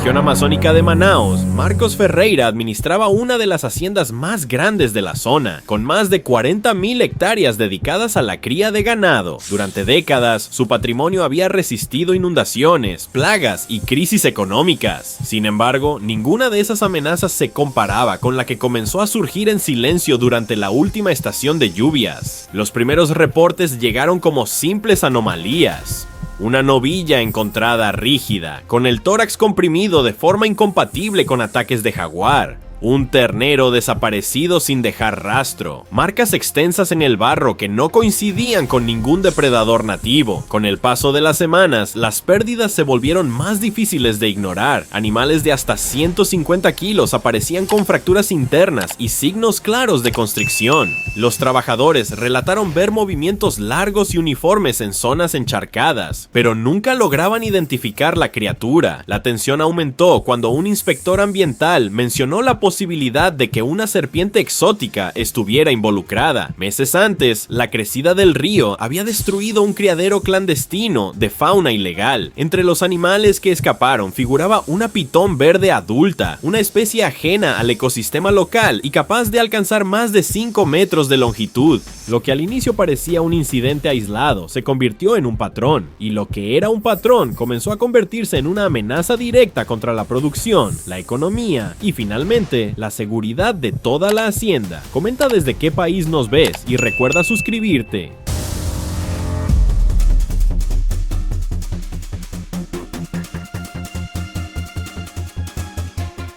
región amazónica de Manaos, Marcos Ferreira administraba una de las haciendas más grandes de la zona, con más de 40.000 hectáreas dedicadas a la cría de ganado. Durante décadas, su patrimonio había resistido inundaciones, plagas y crisis económicas. Sin embargo, ninguna de esas amenazas se comparaba con la que comenzó a surgir en silencio durante la última estación de lluvias. Los primeros reportes llegaron como simples anomalías. Una novilla encontrada rígida, con el tórax comprimido de forma incompatible con ataques de jaguar. Un ternero desaparecido sin dejar rastro, marcas extensas en el barro que no coincidían con ningún depredador nativo. Con el paso de las semanas, las pérdidas se volvieron más difíciles de ignorar. Animales de hasta 150 kilos aparecían con fracturas internas y signos claros de constricción. Los trabajadores relataron ver movimientos largos y uniformes en zonas encharcadas, pero nunca lograban identificar la criatura. La tensión aumentó cuando un inspector ambiental mencionó la posibilidad de que una serpiente exótica estuviera involucrada. Meses antes, la crecida del río había destruido un criadero clandestino de fauna ilegal. Entre los animales que escaparon figuraba una pitón verde adulta, una especie ajena al ecosistema local y capaz de alcanzar más de 5 metros de longitud. Lo que al inicio parecía un incidente aislado se convirtió en un patrón, y lo que era un patrón comenzó a convertirse en una amenaza directa contra la producción, la economía y finalmente la seguridad de toda la hacienda. Comenta desde qué país nos ves y recuerda suscribirte.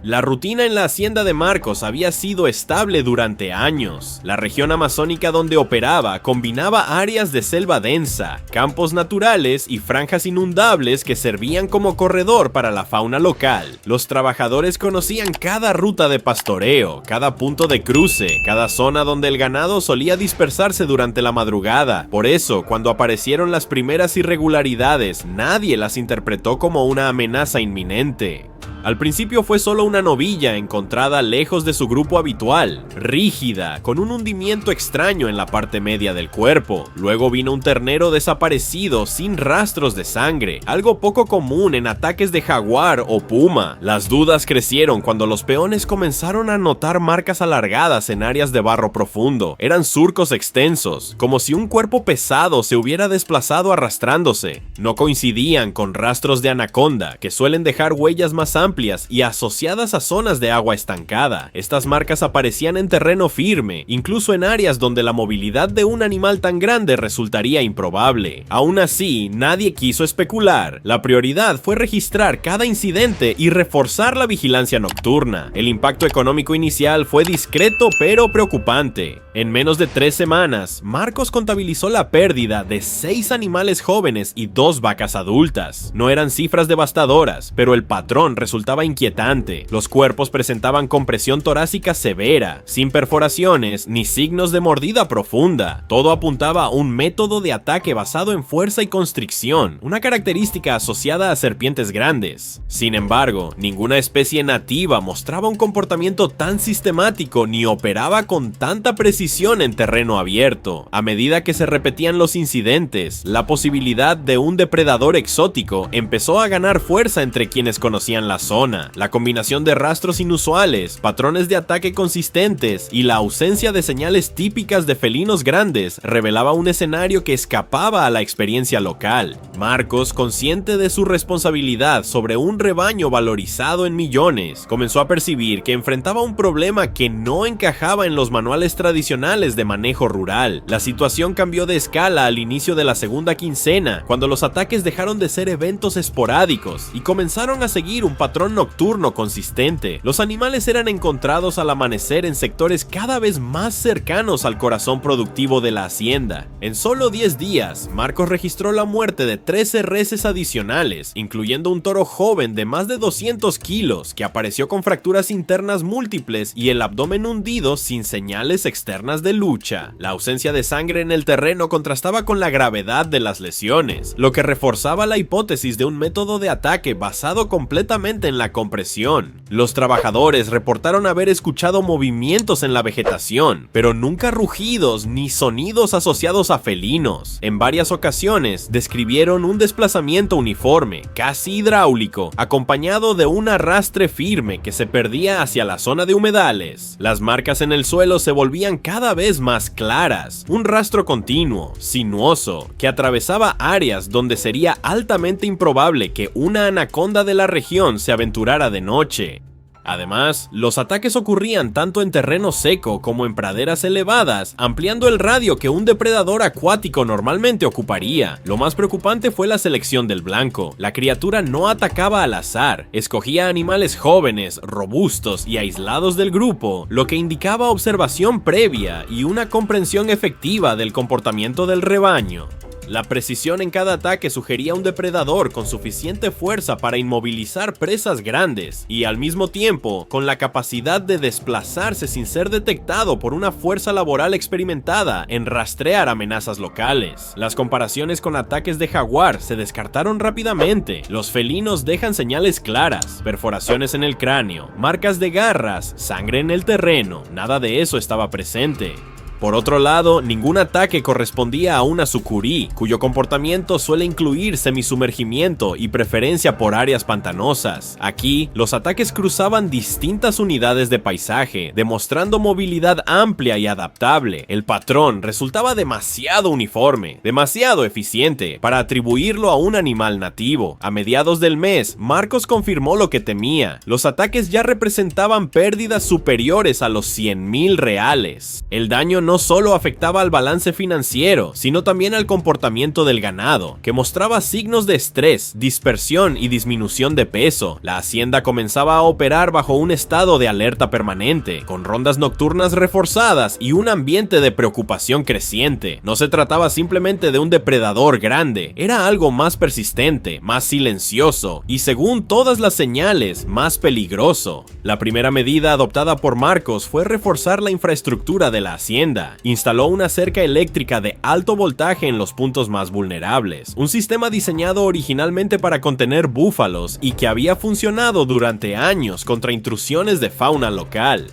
La rutina en la hacienda de Marcos había sido estable durante años. La región amazónica donde operaba combinaba áreas de selva densa, campos naturales y franjas inundables que servían como corredor para la fauna local. Los trabajadores conocían cada ruta de pastoreo, cada punto de cruce, cada zona donde el ganado solía dispersarse durante la madrugada. Por eso, cuando aparecieron las primeras irregularidades, nadie las interpretó como una amenaza inminente. Al principio fue solo una novilla encontrada lejos de su grupo habitual, rígida, con un hundimiento extraño en la parte media del cuerpo. Luego vino un ternero desaparecido sin rastros de sangre, algo poco común en ataques de jaguar o puma. Las dudas crecieron cuando los peones comenzaron a notar marcas alargadas en áreas de barro profundo. Eran surcos extensos, como si un cuerpo pesado se hubiera desplazado arrastrándose. No coincidían con rastros de anaconda, que suelen dejar huellas más amplias y asociadas a zonas de agua estancada. Estas marcas aparecían en terreno firme, incluso en áreas donde la movilidad de un animal tan grande resultaría improbable. Aún así, nadie quiso especular. La prioridad fue registrar cada incidente y reforzar la vigilancia nocturna. El impacto económico inicial fue discreto pero preocupante. En menos de 3 semanas, Marcos contabilizó la pérdida de 6 animales jóvenes y 2 vacas adultas. No eran cifras devastadoras, pero el patrón resultaba inquietante. Los cuerpos presentaban compresión torácica severa, sin perforaciones ni signos de mordida profunda. Todo apuntaba a un método de ataque basado en fuerza y constricción, una característica asociada a serpientes grandes. Sin embargo, ninguna especie nativa mostraba un comportamiento tan sistemático ni operaba con tanta precisión en terreno abierto. A medida que se repetían los incidentes, la posibilidad de un depredador exótico empezó a ganar fuerza entre quienes conocían la zona. La combinación de rastros inusuales, patrones de ataque consistentes y la ausencia de señales típicas de felinos grandes revelaba un escenario que escapaba a la experiencia local. Marcos, consciente de su responsabilidad sobre un rebaño valorizado en millones, comenzó a percibir que enfrentaba un problema que no encajaba en los manuales tradicionales de manejo rural. La situación cambió de escala al inicio de la segunda quincena, cuando los ataques dejaron de ser eventos esporádicos y comenzaron a seguir un patrón nocturno consistente. Los animales eran encontrados al amanecer en sectores cada vez más cercanos al corazón productivo de la hacienda. En solo 10 días, Marcos registró la muerte de 13 reses adicionales, incluyendo un toro joven de más de 200 kilos que apareció con fracturas internas múltiples y el abdomen hundido sin señales externas de lucha. La ausencia de sangre en el terreno contrastaba con la gravedad de las lesiones, lo que reforzaba la hipótesis de un método de ataque basado completamente en la compresión. Los trabajadores reportaron haber escuchado movimientos en la vegetación, pero nunca rugidos ni sonidos asociados a felinos. En varias ocasiones describieron un desplazamiento uniforme, casi hidráulico, acompañado de un arrastre firme que se perdía hacia la zona de humedales. Las marcas en el suelo se volvían cada vez más claras, un rastro continuo, sinuoso, que atravesaba áreas donde sería altamente improbable que una anaconda de la región se aventurara de noche. Además, los ataques ocurrían tanto en terreno seco como en praderas elevadas, ampliando el radio que un depredador acuático normalmente ocuparía. Lo más preocupante fue la selección del blanco. La criatura no atacaba al azar, escogía animales jóvenes, robustos y aislados del grupo, lo que indicaba observación previa y una comprensión efectiva del comportamiento del rebaño. La precisión en cada ataque sugería un depredador con suficiente fuerza para inmovilizar presas grandes y al mismo tiempo con la capacidad de desplazarse sin ser detectado por una fuerza laboral experimentada en rastrear amenazas locales. Las comparaciones con ataques de jaguar se descartaron rápidamente. Los felinos dejan señales claras, perforaciones en el cráneo, marcas de garras, sangre en el terreno, nada de eso estaba presente. Por otro lado, ningún ataque correspondía a una sucurí, cuyo comportamiento suele incluir semisumergimiento y preferencia por áreas pantanosas. Aquí, los ataques cruzaban distintas unidades de paisaje, demostrando movilidad amplia y adaptable. El patrón resultaba demasiado uniforme, demasiado eficiente, para atribuirlo a un animal nativo. A mediados del mes, Marcos confirmó lo que temía. Los ataques ya representaban pérdidas superiores a los 100,000 reales. El daño no solo afectaba al balance financiero, sino también al comportamiento del ganado, que mostraba signos de estrés, dispersión y disminución de peso. La hacienda comenzaba a operar bajo un estado de alerta permanente, con rondas nocturnas reforzadas y un ambiente de preocupación creciente. No se trataba simplemente de un depredador grande, era algo más persistente, más silencioso y, según todas las señales, más peligroso. La primera medida adoptada por Marcos fue reforzar la infraestructura de la hacienda. Instaló una cerca eléctrica de alto voltaje en los puntos más vulnerables, un sistema diseñado originalmente para contener búfalos y que había funcionado durante años contra intrusiones de fauna local.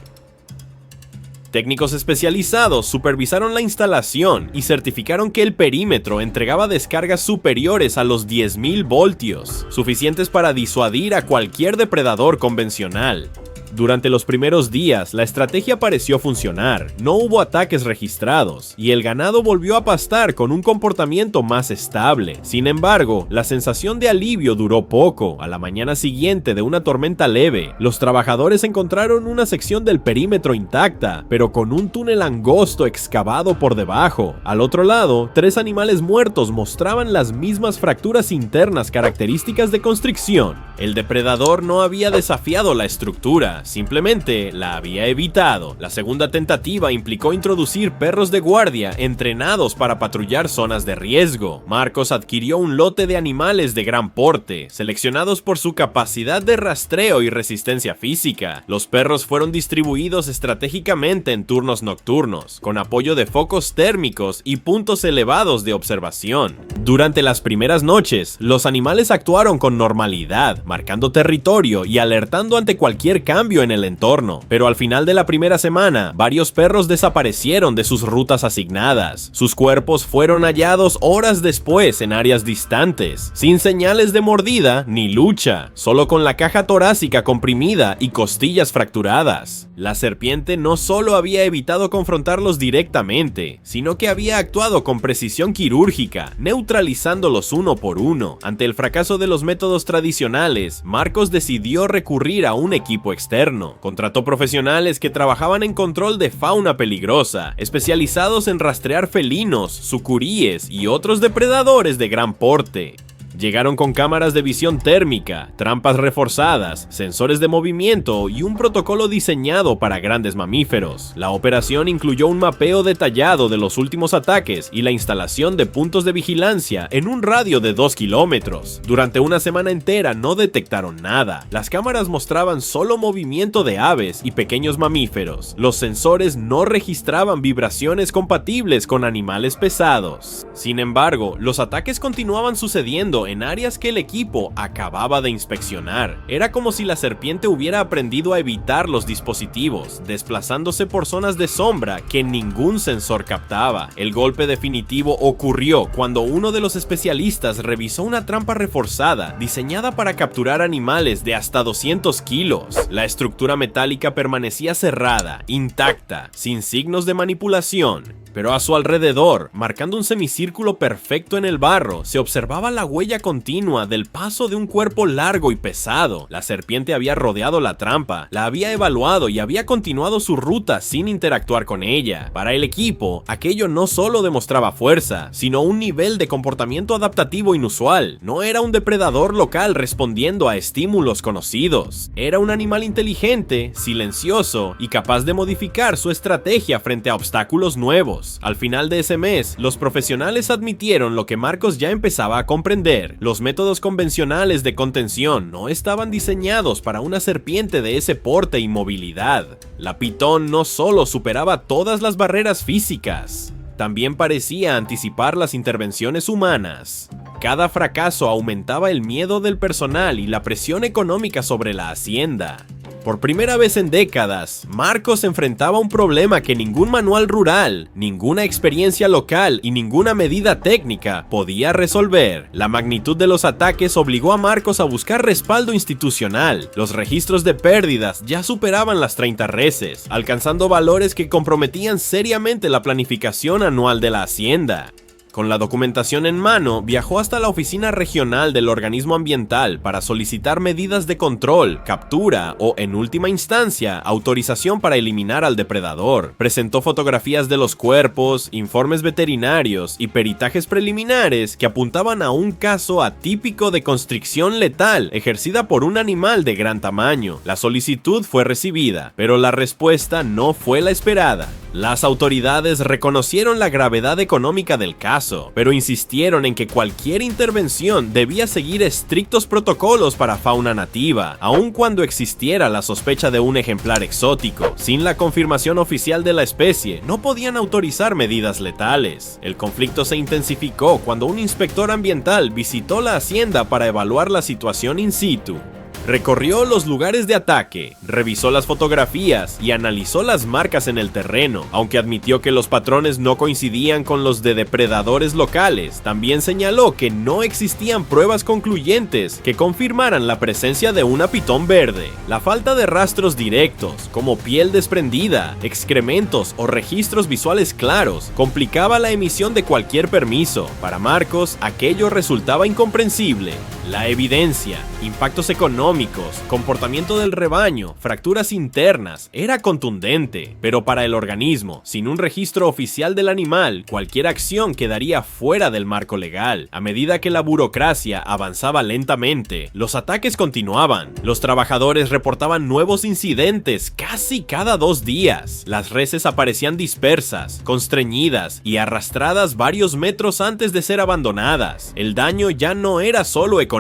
Técnicos especializados supervisaron la instalación y certificaron que el perímetro entregaba descargas superiores a los 10,000 voltios, suficientes para disuadir a cualquier depredador convencional. Durante los primeros días, la estrategia pareció funcionar, no hubo ataques registrados, y el ganado volvió a pastar con un comportamiento más estable. Sin embargo, la sensación de alivio duró poco. A la mañana siguiente de una tormenta leve, los trabajadores encontraron una sección del perímetro intacta, pero con un túnel angosto excavado por debajo. Al otro lado, 3 animales muertos mostraban las mismas fracturas internas características de constricción. El depredador no había desafiado la estructura, simplemente la había evitado. La segunda tentativa implicó introducir perros de guardia entrenados para patrullar zonas de riesgo. Marcos adquirió un lote de animales de gran porte, seleccionados por su capacidad de rastreo y resistencia física. Los perros fueron distribuidos estratégicamente en turnos nocturnos, con apoyo de focos térmicos y puntos elevados de observación. Durante las primeras noches, los animales actuaron con normalidad, marcando territorio y alertando ante cualquier cambio en el entorno, pero al final de la primera semana, varios perros desaparecieron de sus rutas asignadas. Sus cuerpos fueron hallados horas después en áreas distantes, sin señales de mordida ni lucha, solo con la caja torácica comprimida y costillas fracturadas. La serpiente no solo había evitado confrontarlos directamente, sino que había actuado con precisión quirúrgica, neutralizándolos uno por uno. Ante el fracaso de los métodos tradicionales, Marcos decidió recurrir a un equipo externo. Contrató profesionales que trabajaban en control de fauna peligrosa, especializados en rastrear felinos, sucuríes y otros depredadores de gran porte. Llegaron con cámaras de visión térmica, trampas reforzadas, sensores de movimiento y un protocolo diseñado para grandes mamíferos. La operación incluyó un mapeo detallado de los últimos ataques y la instalación de puntos de vigilancia en un radio de 2 kilómetros. Durante una semana entera no detectaron nada. Las cámaras mostraban solo movimiento de aves y pequeños mamíferos. Los sensores no registraban vibraciones compatibles con animales pesados. Sin embargo, los ataques continuaban sucediendo en áreas que el equipo acababa de inspeccionar. Era como si la serpiente hubiera aprendido a evitar los dispositivos, desplazándose por zonas de sombra que ningún sensor captaba. El golpe definitivo ocurrió cuando uno de los especialistas revisó una trampa reforzada diseñada para capturar animales de hasta 200 kilos. La estructura metálica permanecía cerrada, intacta, sin signos de manipulación. Pero a su alrededor, marcando un semicírculo perfecto en el barro, se observaba la huella continua del paso de un cuerpo largo y pesado. La serpiente había rodeado la trampa, la había evaluado y había continuado su ruta sin interactuar con ella. Para el equipo, aquello no solo demostraba fuerza, sino un nivel de comportamiento adaptativo inusual. No era un depredador local respondiendo a estímulos conocidos. Era un animal inteligente, silencioso y capaz de modificar su estrategia frente a obstáculos nuevos. Al final de ese mes, los profesionales admitieron lo que Marcos ya empezaba a comprender. Los métodos convencionales de contención no estaban diseñados para una serpiente de ese porte y movilidad. La pitón no solo superaba todas las barreras físicas, también parecía anticipar las intervenciones humanas. Cada fracaso aumentaba el miedo del personal y la presión económica sobre la hacienda. Por primera vez en décadas, Marcos enfrentaba un problema que ningún manual rural, ninguna experiencia local y ninguna medida técnica podía resolver. La magnitud de los ataques obligó a Marcos a buscar respaldo institucional. Los registros de pérdidas ya superaban las 30 reses, alcanzando valores que comprometían seriamente la planificación anual de la hacienda. Con la documentación en mano, viajó hasta la oficina regional del organismo ambiental para solicitar medidas de control, captura o, en última instancia, autorización para eliminar al depredador. Presentó fotografías de los cuerpos, informes veterinarios y peritajes preliminares que apuntaban a un caso atípico de constricción letal ejercida por un animal de gran tamaño. La solicitud fue recibida, pero la respuesta no fue la esperada. Las autoridades reconocieron la gravedad económica del caso, pero insistieron en que cualquier intervención debía seguir estrictos protocolos para fauna nativa, aun cuando existiera la sospecha de un ejemplar exótico. Sin la confirmación oficial de la especie, no podían autorizar medidas letales. El conflicto se intensificó cuando un inspector ambiental visitó la hacienda para evaluar la situación in situ. Recorrió los lugares de ataque, revisó las fotografías y analizó las marcas en el terreno. Aunque admitió que los patrones no coincidían con los de depredadores locales, también señaló que no existían pruebas concluyentes que confirmaran la presencia de una pitón verde. La falta de rastros directos, como piel desprendida, excrementos o registros visuales claros, complicaba la emisión de cualquier permiso. Para Marcos, aquello resultaba incomprensible. La evidencia, impactos económicos, comportamiento del rebaño, fracturas internas, era contundente, pero para el organismo, sin un registro oficial del animal, cualquier acción quedaría fuera del marco legal. A medida que la burocracia avanzaba lentamente, los ataques continuaban. Los trabajadores reportaban nuevos incidentes casi cada 2 días. Las reses aparecían dispersas, constreñidas y arrastradas varios metros antes de ser abandonadas. El daño ya no era solo económico,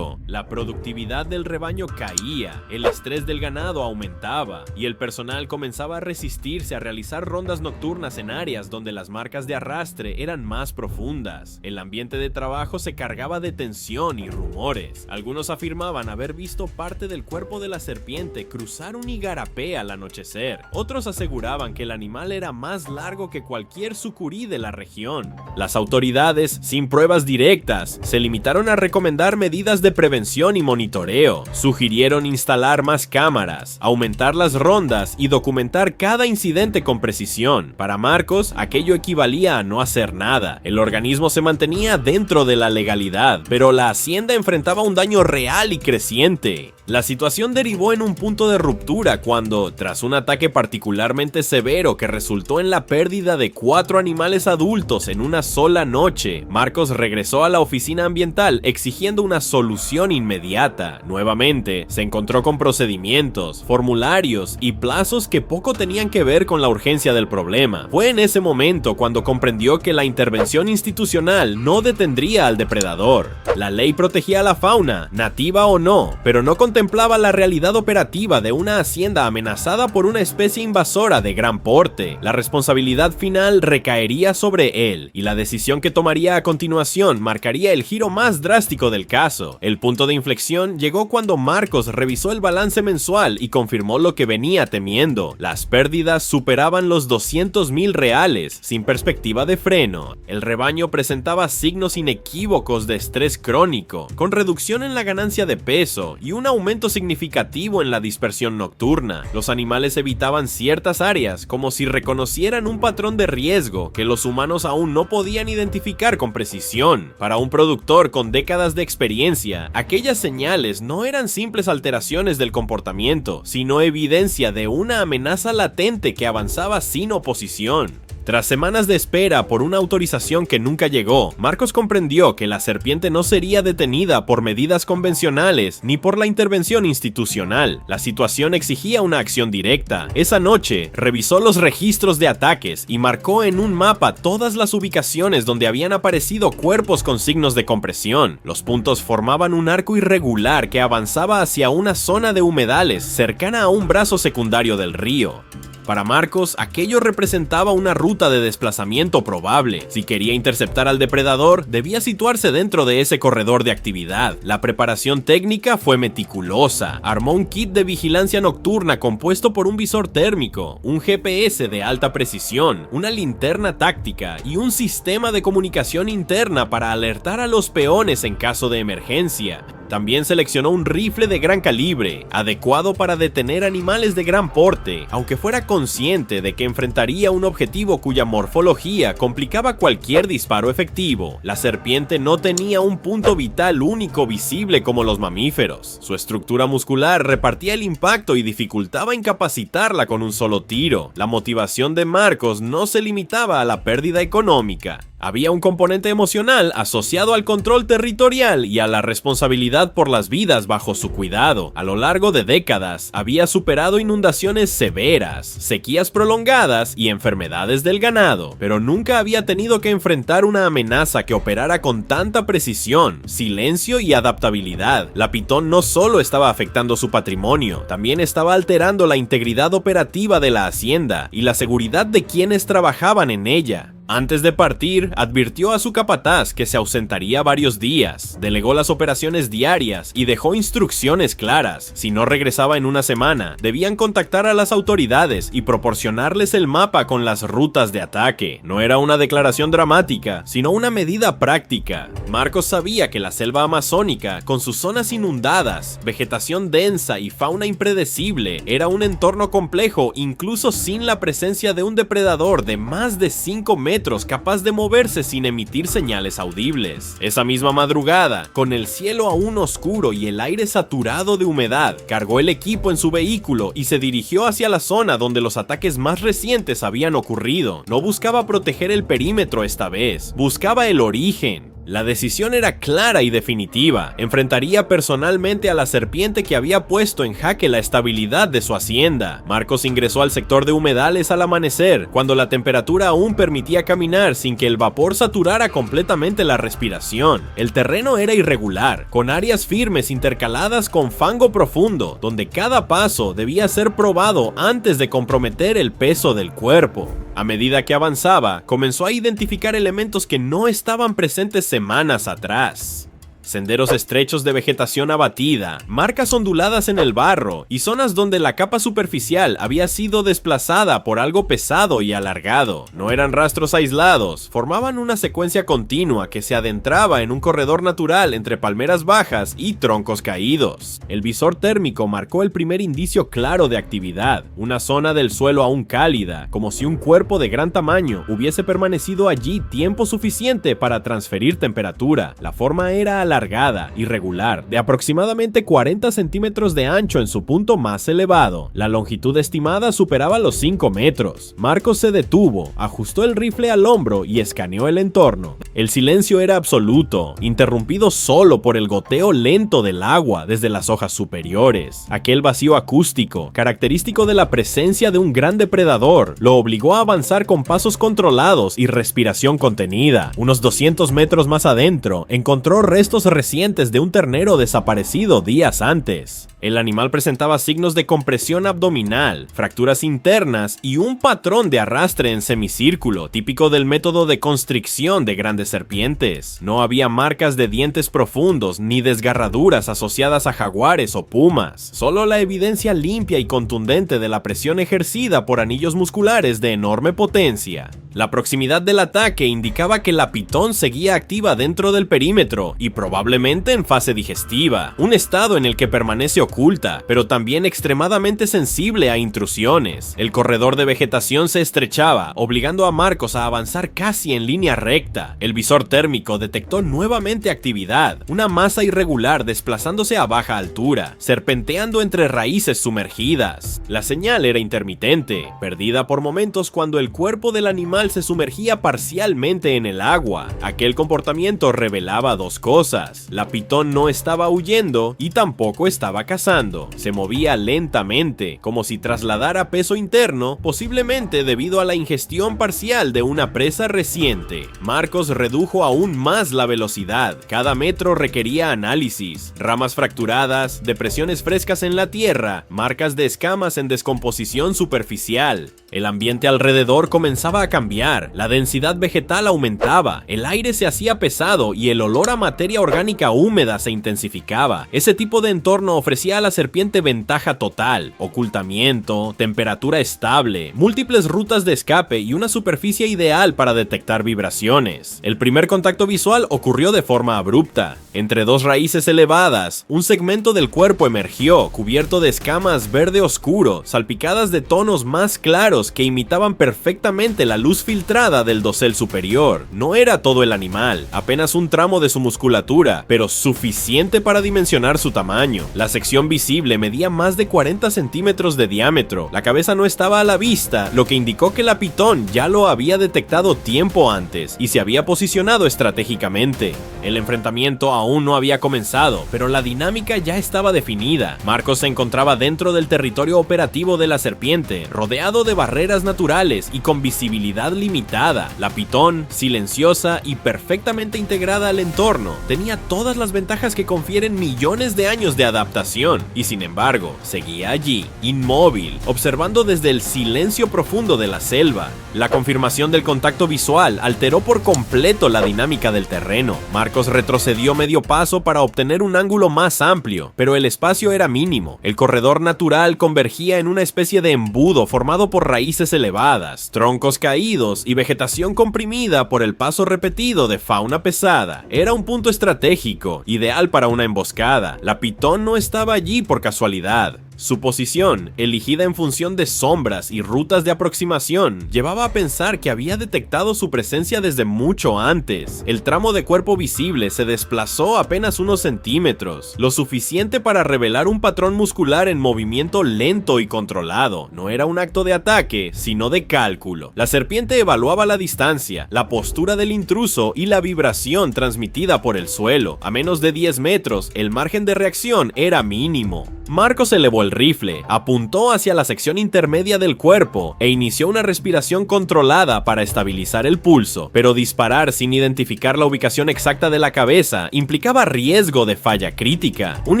la productividad del rebaño caía, el estrés del ganado aumentaba y el personal comenzaba a resistirse a realizar rondas nocturnas en áreas donde las marcas de arrastre eran más profundas. El ambiente de trabajo se cargaba de tensión y rumores. Algunos afirmaban haber visto parte del cuerpo de la serpiente cruzar un igarapé al anochecer. Otros aseguraban que el animal era más largo que cualquier sucurí de la región. Las autoridades, sin pruebas directas, se limitaron a recomendar medidas de prevención y monitoreo. Sugirieron instalar más cámaras, aumentar las rondas y documentar cada incidente con precisión. Para Marcos, aquello equivalía a no hacer nada. El organismo se mantenía dentro de la legalidad, pero la hacienda enfrentaba un daño real y creciente. La situación derivó en un punto de ruptura cuando, tras un ataque particularmente severo que resultó en la pérdida de 4 animales adultos en una sola noche, Marcos regresó a la oficina ambiental exigiendo una solución inmediata. Nuevamente Nuevamente, se encontró con procedimientos, formularios y plazos que poco tenían que ver con la urgencia del problema. Fue en ese momento cuando comprendió que la intervención institucional no detendría al depredador. La ley protegía a la fauna, nativa o no, pero no contemplaba la realidad operativa de una hacienda amenazada por una especie invasora de gran porte. La responsabilidad final recaería sobre él, y la decisión que tomaría a continuación marcaría el giro más drástico del caso. El punto de inflexión llegó cuando Marcos revisó el balance mensual y confirmó lo que venía temiendo. Las pérdidas superaban los 200,000 reales, sin perspectiva de freno. El rebaño presentaba signos inequívocos de estrés crónico, con reducción en la ganancia de peso y un aumento significativo en la dispersión nocturna. Los animales evitaban ciertas áreas, como si reconocieran un patrón de riesgo que los humanos aún no podían identificar con precisión. Para un productor con décadas de experiencia, aquellas señales no eran simples alteraciones del comportamiento, sino evidencia de una amenaza latente que avanzaba sin oposición. Tras semanas de espera por una autorización que nunca llegó, Marcos comprendió que la serpiente no sería detenida por medidas convencionales ni por la intervención institucional. La situación exigía una acción directa. Esa noche, revisó los registros de ataques y marcó en un mapa todas las ubicaciones donde habían aparecido cuerpos con signos de compresión. Los puntos formaban un arco irregular que avanzaba hacia una zona de humedales cercana a un brazo secundario del río. Para Marcos, aquello representaba una ruta de desplazamiento probable. Si quería interceptar al depredador, debía situarse dentro de ese corredor de actividad. La preparación técnica fue meticulosa. Armó un kit de vigilancia nocturna compuesto por un visor térmico, un GPS de alta precisión, una linterna táctica y un sistema de comunicación interna para alertar a los peones en caso de emergencia. También seleccionó un rifle de gran calibre, adecuado para detener animales de gran porte, aunque fuera consciente de que enfrentaría un objetivo cuya morfología complicaba cualquier disparo efectivo. La serpiente no tenía un punto vital único visible como los mamíferos. Su estructura muscular repartía el impacto y dificultaba incapacitarla con un solo tiro. La motivación de Marcos no se limitaba a la pérdida económica. Había un componente emocional asociado al control territorial y a la responsabilidad por las vidas bajo su cuidado. A lo largo de décadas, había superado inundaciones severas, sequías prolongadas y enfermedades del ganado, pero nunca había tenido que enfrentar una amenaza que operara con tanta precisión, silencio y adaptabilidad. La pitón no solo estaba afectando su patrimonio, también estaba alterando la integridad operativa de la hacienda y la seguridad de quienes trabajaban en ella. Antes de partir, advirtió a su capataz que se ausentaría varios días, delegó las operaciones diarias y dejó instrucciones claras. Si no regresaba en una semana, debían contactar a las autoridades y proporcionarles el mapa con las rutas de ataque. No era una declaración dramática, sino una medida práctica. Marcos sabía que la selva amazónica, con sus zonas inundadas, vegetación densa y fauna impredecible, era un entorno complejo incluso sin la presencia de un depredador de más de 5 metros capaz de moverse sin emitir señales audibles. Esa misma madrugada, con el cielo aún oscuro y el aire saturado de humedad, cargó el equipo en su vehículo y se dirigió hacia la zona donde los ataques más recientes habían ocurrido. No buscaba proteger el perímetro esta vez, buscaba el origen. La decisión era clara y definitiva. Enfrentaría personalmente a la serpiente que había puesto en jaque la estabilidad de su hacienda. Marcos ingresó al sector de humedales al amanecer, cuando la temperatura aún permitía caminar sin que el vapor saturara completamente la respiración. El terreno era irregular, con áreas firmes intercaladas con fango profundo, donde cada paso debía ser probado antes de comprometer el peso del cuerpo. A medida que avanzaba, comenzó a identificar elementos que no estaban presentes semanas atrás. Senderos estrechos de vegetación abatida, marcas onduladas en el barro y zonas donde la capa superficial había sido desplazada por algo pesado y alargado. No eran rastros aislados, formaban una secuencia continua que se adentraba en un corredor natural entre palmeras bajas y troncos caídos. El visor térmico marcó el primer indicio claro de actividad, una zona del suelo aún cálida, como si un cuerpo de gran tamaño hubiese permanecido allí tiempo suficiente para transferir temperatura. La forma era alargada, irregular, de aproximadamente 40 centímetros de ancho en su punto más elevado. La longitud estimada superaba los 5 metros. Marcos se detuvo, ajustó el rifle al hombro y escaneó el entorno. El silencio era absoluto, interrumpido solo por el goteo lento del agua desde las hojas superiores. Aquel vacío acústico, característico de la presencia de un gran depredador, lo obligó a avanzar con pasos controlados y respiración contenida. Unos 200 metros más adentro, encontró restos recientes de un ternero desaparecido días antes. El animal presentaba signos de compresión abdominal, fracturas internas y un patrón de arrastre en semicírculo, típico del método de constricción de grandes serpientes. No había marcas de dientes profundos ni desgarraduras asociadas a jaguares o pumas, solo la evidencia limpia y contundente de la presión ejercida por anillos musculares de enorme potencia. La proximidad del ataque indicaba que la pitón seguía activa dentro del perímetro y probablemente en fase digestiva, un estado en el que permanece oculta, pero también extremadamente sensible a intrusiones. El corredor de vegetación se estrechaba, obligando a Marcos a avanzar casi en línea recta. El visor térmico detectó nuevamente actividad, una masa irregular desplazándose a baja altura, serpenteando entre raíces sumergidas. La señal era intermitente, perdida por momentos cuando el cuerpo del animal se sumergía parcialmente en el agua. Aquel comportamiento revelaba dos cosas: la pitón no estaba huyendo y tampoco estaba cazando. Se movía lentamente, como si trasladara peso interno, posiblemente debido a la ingestión parcial de una presa reciente. Marcos redujo aún más la velocidad. Cada metro requería análisis: ramas fracturadas, depresiones frescas en la tierra, marcas de escamas en descomposición superficial. El ambiente alrededor comenzaba a cambiar, la densidad vegetal aumentaba, el aire se hacía pesado y el olor a materia orgánica húmeda se intensificaba. Ese tipo de entorno ofrecía a la serpiente ventaja total: ocultamiento, temperatura estable, múltiples rutas de escape y una superficie ideal para detectar vibraciones. El primer contacto visual ocurrió de forma abrupta. Entre dos raíces elevadas, un segmento del cuerpo emergió, cubierto de escamas verde oscuro, salpicadas de tonos más claros que imitaban perfectamente la luz filtrada del dosel superior. No era todo el animal, apenas un tramo de su musculatura, pero suficiente para dimensionar su tamaño. La sección visible medía más de 40 centímetros de diámetro. La cabeza no estaba a la vista, lo que indicó que la pitón ya lo había detectado tiempo antes y se había posicionado estratégicamente. El enfrentamiento aún no había comenzado, pero la dinámica ya estaba definida. Marcos se encontraba dentro del territorio operativo de la serpiente, rodeado de barreras naturales y con visibilidad limitada. La pitón, silenciosa y perfectamente integrada al entorno, tenía todas las ventajas que confieren millones de años de adaptación, y sin embargo, seguía allí, inmóvil, observando desde el silencio profundo de la selva. La confirmación del contacto visual alteró por completo la dinámica del terreno. Marcos retrocedió medio paso para obtener un ángulo más amplio, pero el espacio era mínimo. El corredor natural convergía en una especie de embudo formado por raíces elevadas, troncos caídos y vegetación comprimida por el paso repetido de fauna pesada. Era un punto estratégico, ideal para una emboscada. La pitón no estaba allí por casualidad. Su posición, elegida en función de sombras y rutas de aproximación, llevaba a pensar que había detectado su presencia desde mucho antes. El tramo de cuerpo visible se desplazó apenas unos centímetros, lo suficiente para revelar un patrón muscular en movimiento lento y controlado. No era un acto de ataque, sino de cálculo. La serpiente evaluaba la distancia, la postura del intruso y la vibración transmitida por el suelo. A menos de 10 metros, el margen de reacción era mínimo. Marcos elevó el rifle, apuntó hacia la sección intermedia del cuerpo e inició una respiración controlada para estabilizar el pulso, pero disparar sin identificar la ubicación exacta de la cabeza implicaba riesgo de falla crítica. Un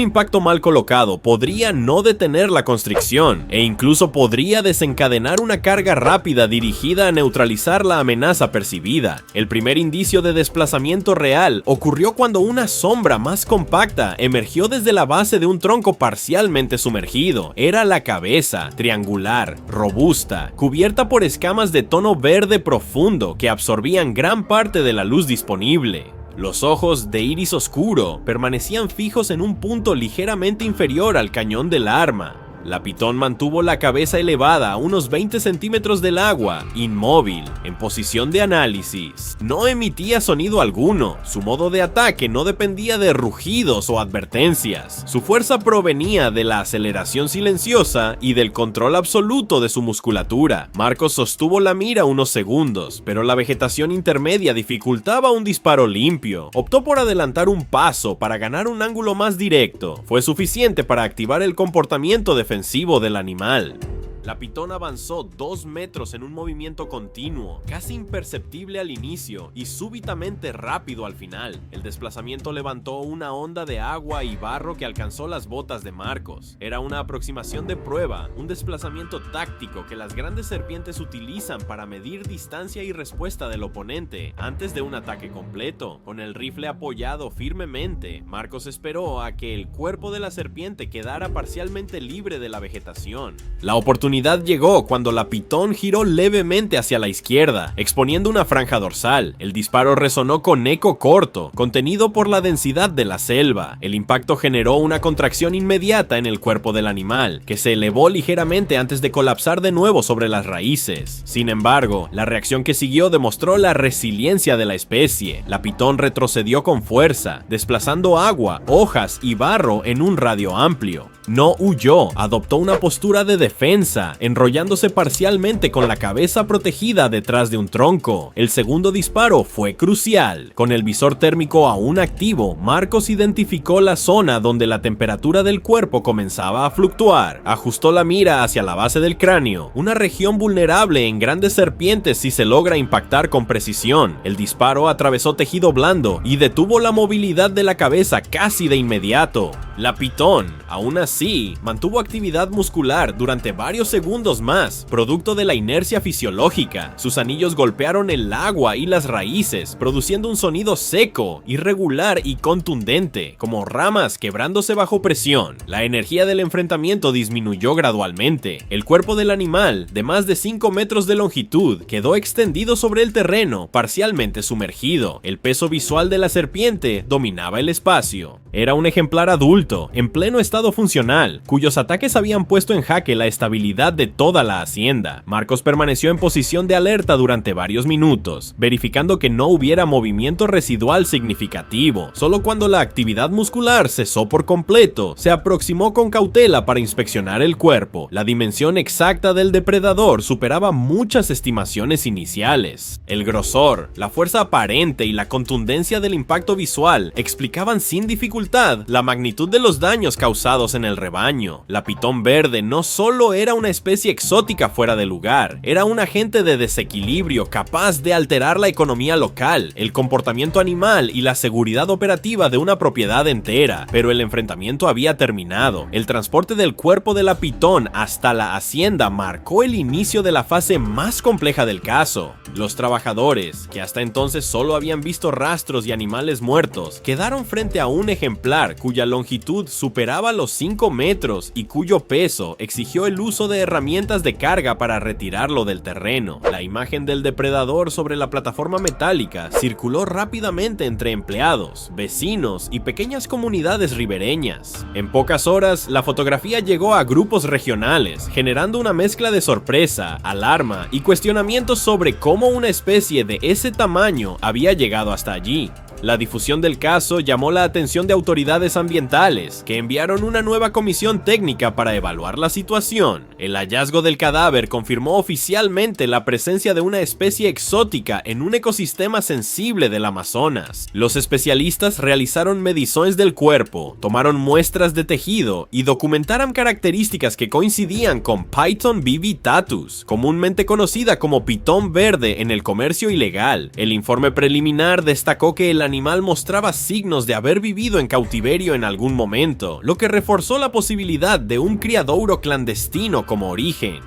impacto mal colocado podría no detener la constricción e incluso podría desencadenar una carga rápida dirigida a neutralizar la amenaza percibida. El primer indicio de desplazamiento real ocurrió cuando una sombra más compacta emergió desde la base de un tronco parcialmente sumergido. Era la cabeza, triangular, robusta, cubierta por escamas de tono verde profundo que absorbían gran parte de la luz disponible. Los ojos, de iris oscuro, permanecían fijos en un punto ligeramente inferior al cañón del arma. La pitón mantuvo la cabeza elevada a unos 20 centímetros del agua, inmóvil, en posición de análisis. No emitía sonido alguno, su modo de ataque no dependía de rugidos o advertencias. Su fuerza provenía de la aceleración silenciosa y del control absoluto de su musculatura. Marcos sostuvo la mira unos segundos, pero la vegetación intermedia dificultaba un disparo limpio. Optó por adelantar un paso para ganar un ángulo más directo. Fue suficiente para activar el comportamiento defensivo del animal. La pitón avanzó 2 metros en un movimiento continuo, casi imperceptible al inicio y súbitamente rápido al final. El desplazamiento levantó una onda de agua y barro que alcanzó las botas de Marcos. Era una aproximación de prueba, un desplazamiento táctico que las grandes serpientes utilizan para medir distancia y respuesta del oponente antes de un ataque completo. Con el rifle apoyado firmemente, Marcos esperó a que el cuerpo de la serpiente quedara parcialmente libre de la vegetación. La oportunidad llegó cuando la pitón giró levemente hacia la izquierda, exponiendo una franja dorsal. El disparo resonó con eco corto, contenido por la densidad de la selva. El impacto generó una contracción inmediata en el cuerpo del animal, que se elevó ligeramente antes de colapsar de nuevo sobre las raíces. Sin embargo, la reacción que siguió demostró la resiliencia de la especie. La pitón retrocedió con fuerza, desplazando agua, hojas y barro en un radio amplio. No huyó, adoptó una postura de defensa, enrollándose parcialmente con la cabeza protegida detrás de un tronco. El segundo disparo fue crucial. Con el visor térmico aún activo, Marcos identificó la zona donde la temperatura del cuerpo comenzaba a fluctuar. Ajustó la mira hacia la base del cráneo, una región vulnerable en grandes serpientes si se logra impactar con precisión. El disparo atravesó tejido blando y detuvo la movilidad de la cabeza casi de inmediato. La pitón, aún así, mantuvo actividad muscular durante varios segundos más, producto de la inercia fisiológica. Sus anillos golpearon el agua y las raíces, produciendo un sonido seco, irregular y contundente, como ramas quebrándose bajo presión. La energía del enfrentamiento disminuyó gradualmente. El cuerpo del animal, de más de 5 metros de longitud, quedó extendido sobre el terreno, parcialmente sumergido. El peso visual de la serpiente dominaba el espacio. Era un ejemplar adulto, en pleno estado funcional, cuyos ataques habían puesto en jaque la estabilidad de toda la hacienda. Marcos permaneció en posición de alerta durante varios minutos, verificando que no hubiera movimiento residual significativo. Solo cuando la actividad muscular cesó por completo, se aproximó con cautela para inspeccionar el cuerpo. La dimensión exacta del depredador superaba muchas estimaciones iniciales. El grosor, la fuerza aparente y la contundencia del impacto visual explicaban sin dificultad la magnitud de los daños causados en el rebaño. La pitón verde no solo era una especie exótica fuera de lugar, era un agente de desequilibrio capaz de alterar la economía local, el comportamiento animal y la seguridad operativa de una propiedad entera. Pero el enfrentamiento había terminado. El transporte del cuerpo de la pitón hasta la hacienda marcó el inicio de la fase más compleja del caso. Los trabajadores, que hasta entonces solo habían visto rastros y animales muertos, quedaron frente a un ejemplar cuya longitud superaba los 5 metros y cuyo peso exigió el uso de herramientas de carga para retirarlo del terreno. La imagen del depredador sobre la plataforma metálica circuló rápidamente entre empleados, vecinos y pequeñas comunidades ribereñas. En pocas horas, la fotografía llegó a grupos regionales, generando una mezcla de sorpresa, alarma y cuestionamientos sobre cómo una especie de ese tamaño había llegado hasta allí. La difusión del caso llamó la atención de autoridades ambientales, que enviaron una nueva comisión técnica para evaluar la situación. El hallazgo del cadáver confirmó oficialmente la presencia de una especie exótica en un ecosistema sensible del Amazonas. Los especialistas realizaron mediciones del cuerpo, tomaron muestras de tejido y documentaron características que coincidían con Python vividatus, comúnmente conocida como pitón verde en el comercio ilegal. El informe preliminar destacó que el animal mostraba signos de haber vivido en cautiverio en algún momento, lo que reforzó la posibilidad de un criadouro clandestino como origen.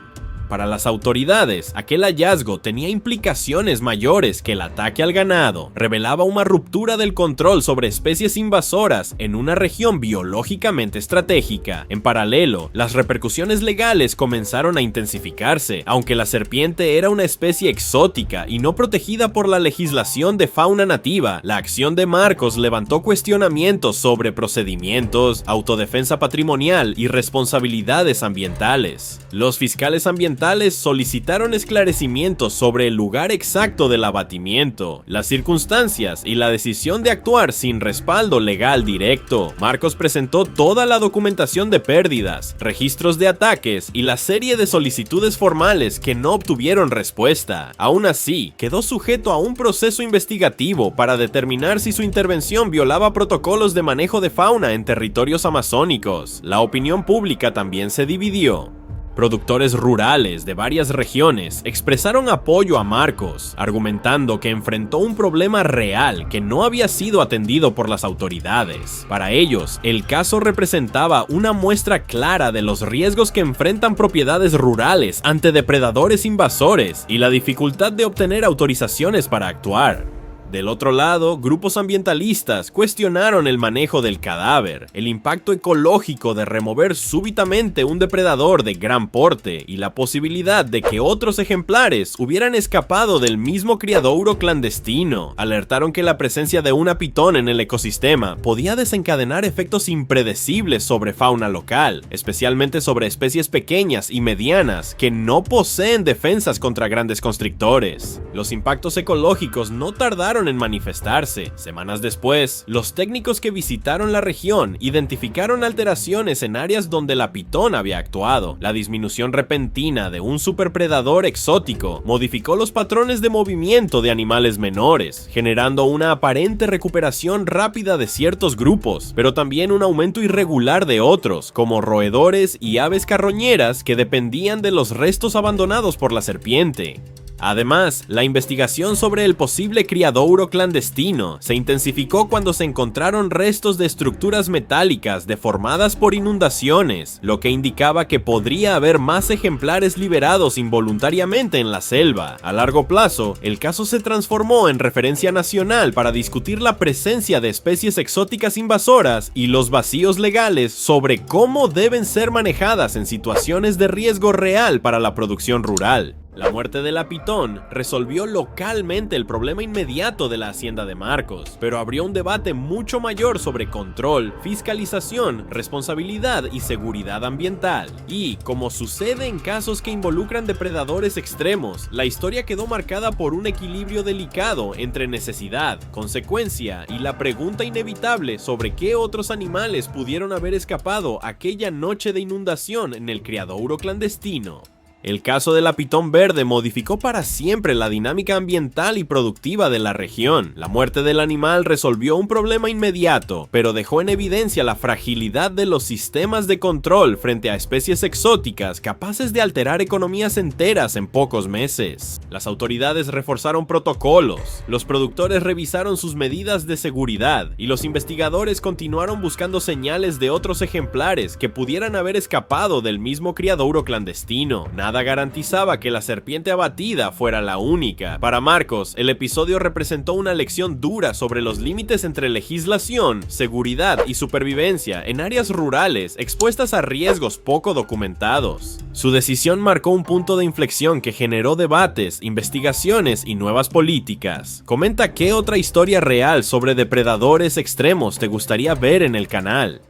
Para las autoridades, aquel hallazgo tenía implicaciones mayores que el ataque al ganado. Revelaba una ruptura del control sobre especies invasoras en una región biológicamente estratégica. En paralelo, las repercusiones legales comenzaron a intensificarse. Aunque la serpiente era una especie exótica y no protegida por la legislación de fauna nativa, la acción de Marcos levantó cuestionamientos sobre procedimientos, autodefensa patrimonial y responsabilidades ambientales. Los fiscales ambientales solicitaron esclarecimientos sobre el lugar exacto del abatimiento, las circunstancias y la decisión de actuar sin respaldo legal directo. Marcos presentó toda la documentación de pérdidas, registros de ataques y la serie de solicitudes formales que no obtuvieron respuesta. Aún así, quedó sujeto a un proceso investigativo para determinar si su intervención violaba protocolos de manejo de fauna en territorios amazónicos. La opinión pública también se dividió. Productores rurales de varias regiones expresaron apoyo a Marcos, argumentando que enfrentó un problema real que no había sido atendido por las autoridades. Para ellos, el caso representaba una muestra clara de los riesgos que enfrentan propiedades rurales ante depredadores invasores y la dificultad de obtener autorizaciones para actuar. Del otro lado, grupos ambientalistas cuestionaron el manejo del cadáver, el impacto ecológico de remover súbitamente un depredador de gran porte y la posibilidad de que otros ejemplares hubieran escapado del mismo criadouro clandestino. Alertaron que la presencia de una pitón en el ecosistema podía desencadenar efectos impredecibles sobre fauna local, especialmente sobre especies pequeñas y medianas que no poseen defensas contra grandes constrictores. Los impactos ecológicos no tardaron en manifestarse. Semanas después, los técnicos que visitaron la región identificaron alteraciones en áreas donde la pitón había actuado. La disminución repentina de un superpredador exótico modificó los patrones de movimiento de animales menores, generando una aparente recuperación rápida de ciertos grupos, pero también un aumento irregular de otros, como roedores y aves carroñeras que dependían de los restos abandonados por la serpiente. Además, la investigación sobre el posible criadouro clandestino se intensificó cuando se encontraron restos de estructuras metálicas deformadas por inundaciones, lo que indicaba que podría haber más ejemplares liberados involuntariamente en la selva. A largo plazo, el caso se transformó en referencia nacional para discutir la presencia de especies exóticas invasoras y los vacíos legales sobre cómo deben ser manejadas en situaciones de riesgo real para la producción rural. La muerte de la pitón resolvió localmente el problema inmediato de la hacienda de Marcos, pero abrió un debate mucho mayor sobre control, fiscalización, responsabilidad y seguridad ambiental. Y, como sucede en casos que involucran depredadores extremos, la historia quedó marcada por un equilibrio delicado entre necesidad, consecuencia y la pregunta inevitable sobre qué otros animales pudieron haber escapado aquella noche de inundación en el criadouro clandestino. El caso de la pitón verde modificó para siempre la dinámica ambiental y productiva de la región. La muerte del animal resolvió un problema inmediato, pero dejó en evidencia la fragilidad de los sistemas de control frente a especies exóticas capaces de alterar economías enteras en pocos meses. Las autoridades reforzaron protocolos, los productores revisaron sus medidas de seguridad y los investigadores continuaron buscando señales de otros ejemplares que pudieran haber escapado del mismo criadouro clandestino. Nada garantizaba que la serpiente abatida fuera la única. Para Marcos, el episodio representó una lección dura sobre los límites entre legislación, seguridad y supervivencia en áreas rurales expuestas a riesgos poco documentados. Su decisión marcó un punto de inflexión que generó debates, investigaciones y nuevas políticas. Comenta qué otra historia real sobre depredadores extremos te gustaría ver en el canal.